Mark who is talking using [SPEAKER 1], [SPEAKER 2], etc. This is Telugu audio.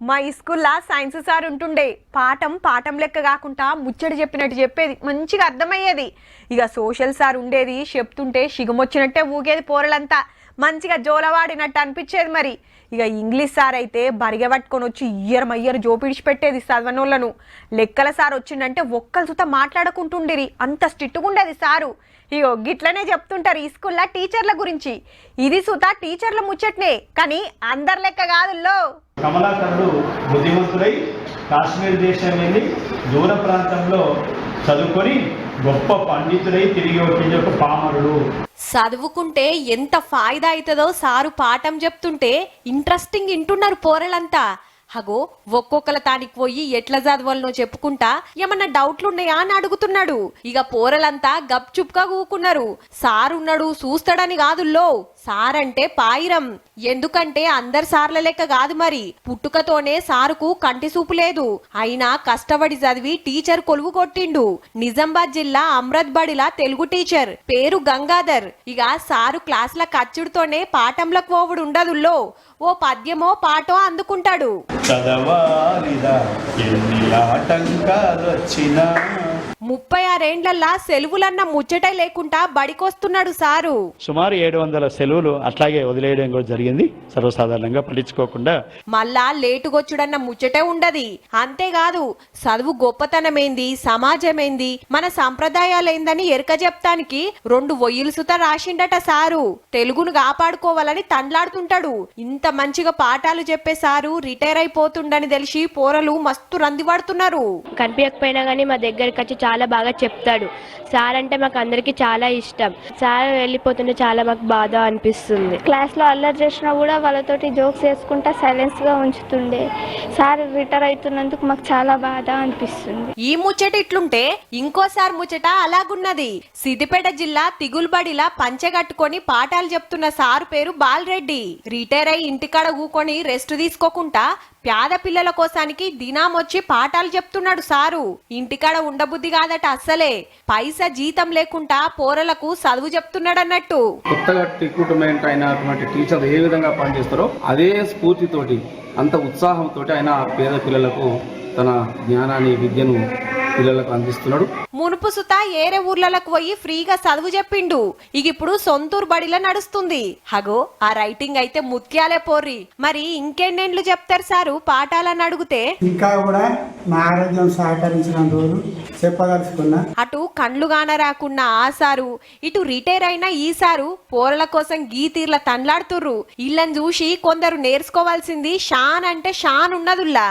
[SPEAKER 1] మా స్కూల్లో సైన్స్ సార్ ఉంటుండే పాఠం లెక్క కాకుండా ముచ్చట చెప్పినట్టు చెప్పేది మంచిగా అర్థమయ్యేది. ఇక సోషల్ సార్ ఉండేది చెప్తుంటే సిగమొచ్చినట్టే ఊగేది పోరలంతా మంచిగా జోలవాడినట్టు అనిపించేది. మరి ఇక ఇంగ్లీష్ సార్ అయితే బరిగ పట్టుకొని వచ్చి ఇయ్యరు జోపిడిచి పెట్టేది చదవనోళ్ళను. లెక్కల సార్ వచ్చిందంటే ఒక్కరు సుత మాట్లాడుకుంటుండేది, అంత స్ట్రిక్ట్గా ఉండేది సారు. ఇగో గిట్లనే చెప్తుంటారు ఈ స్కూల్లో టీచర్ల గురించి. ఇది సుత టీచర్ల ముచ్చట్నే, కానీ అందరి లెక్క కాదుల్లో.
[SPEAKER 2] కమలాకరుడు బుద్ధిమంతుడై కాశ్మీర్ దేశం వెళ్ళి దూర ప్రాంతంలో చదువుకొని గొప్ప పండితుడై తిరిగి వచ్చిన ఒక పామరుడు.
[SPEAKER 1] చదువుకుంటే ఎంత ఫాయిదా అవుతుందో సారు పాఠం చెప్తుంటే ఇంట్రెస్టింగ్ వింటున్నారు పోరలంతా. హగో ఒక్కొక్కల తానికి పోయి ఎట్లా చదవాలనో చెప్పుకుంటా ఏమన్నా డౌట్లున్నాయా అని అడుగుతున్నాడు. ఇక పోరలంతా గప్ చుప్గా కూకున్నారు. సార్ ఉన్నాడు చూస్తాడని కాదుల్లో, సార్ అంటే పాయిరం. ఎందుకంటే అందరు సార్ల లెక్క కాదు, మరి పుట్టుకతోనే సారుకు కంటి చూపు లేదు. అయినా కష్టపడి చదివి టీచర్ కొలువు కొట్టిండు. నిజామాబాద్ జిల్లా అమ్రత్ బడిలా తెలుగు టీచర్, పేరు గంగాధర్. ఇక సారు క్లాసుల కచ్చుడితోనే పాఠంలకు పోవుడు ఉండదుల్లో, ఓ పద్యమో పాటో అందుకుంటాడు.
[SPEAKER 2] చదవాలిదా ఎన్ని ఆటంకాలు వచ్చినా
[SPEAKER 1] 36 ఏండ్లల్లా సెలవులన్న ముచ్చటే లేకుండా బడికొస్తున్నాడు సారు.
[SPEAKER 3] సుమారు 700 సెలవులు అట్లాగే వదిలేయడం కూడా జరిగింది, సర్వసాధారణంగా పట్టించుకోకుండా.
[SPEAKER 1] మళ్ళా లేటుగొచ్చుడన్న ముచ్చటే ఉండది. అంతేకాదు చదువు గొప్పతనమేంది, సమాజమేంది, మన సంప్రదాయాలేందని ఎరక చెప్తానికి 2 ఒయ్యిలు సుత రాసిండట సారు. తెలుగును కాపాడుకోవాలని తండ్లాడుతుంటాడు. ఇంత మంచిగా పాఠాలు చెప్పే సారు రిటైర్ అయిపోతుండని తెలిసి పోరలు మస్తు రంది పడుతున్నారు.
[SPEAKER 4] కనిపించకపోయినా కానీ మా దగ్గరికి వచ్చి చాలా బాగా చెప్తాడు. సార్ అంటే మాకు అందరికి చాలా ఇష్టం. సార్ వెళ్ళిపోతుంటే చాలా మాకు బాధ అనిపిస్తుంది.
[SPEAKER 5] క్లాస్లో అల్లరి చేసినా కూడా వాళ్ళతోటి జోక్స్ వేసుకుంటా సైలెన్స్గా ఉంచుతుండే. సార్ రిటైర్ అవుతున్నందుకు మాకు చాలా బాధ అనిపిస్తుంది.
[SPEAKER 1] ఈ ముచ్చట ఇట్లుంటే ఇంకోసారి ముచ్చట అలాగున్నది. సిద్దిపేట జిల్లా తిగుల్బడిలా పంచెగట్టుకొని పాఠాలు చెప్తున్న సారు పేరు బాలరెడ్డి. రిటైర్ అయి ఇంటికాడ కూకొని రెస్ట్ తీసుకోకుండా పేద పిల్లల కోసానికి దినామొచ్చి పాఠాలు చెప్తున్నాడు సారు. ఇంటికాడ ఉండబుద్ధి కాదట అస్సలే. పైసా జీతం లేకుండా పోరలకు చదువు చెప్తున్నాడన్నట్టు.
[SPEAKER 6] కొత్తగా రిక్రూట్మెంట్ అయినటువంటి టీచర్ ఏ విధంగా పనిచేస్తారో అదే స్ఫూర్తితోటి, అంత ఉత్సాహంతో ఆయన పేద పిల్లలకు తన జ్ఞానాన్ని, విద్యను పిల్లలకు అందిస్తున్నాడు.
[SPEAKER 1] మునుపు సుత ఏరే ఊర్లకు పోయి ఫ్రీగా చదువు చెప్పిండు. ఇక ఇప్పుడు సొంతూరు బడిలా నడుస్తుంది. హగో ఆ రైటింగ్ అయితే ముత్యాలే పోర్రి. మరి ఇంకెన్నేండ్లు చెప్తారు సారు పాఠాలని అడిగితే
[SPEAKER 7] ఇంకా కూడా నా ఆరోగ్యం సహకరించిన రోజు చెప్పదలుచుకున్నా.
[SPEAKER 1] అటు కండ్లు గానరాకున్న ఆ సారు, ఇటు రిటైర్ అయిన ఈ సారు పోరల కోసం గీతీర్ల తండ్లాడుతుర్రు. ఇళ్ళని చూసి కొందరు నేర్చుకోవాల్సింది షాన్ అంటే షాన్ ఉన్నదుల్లా.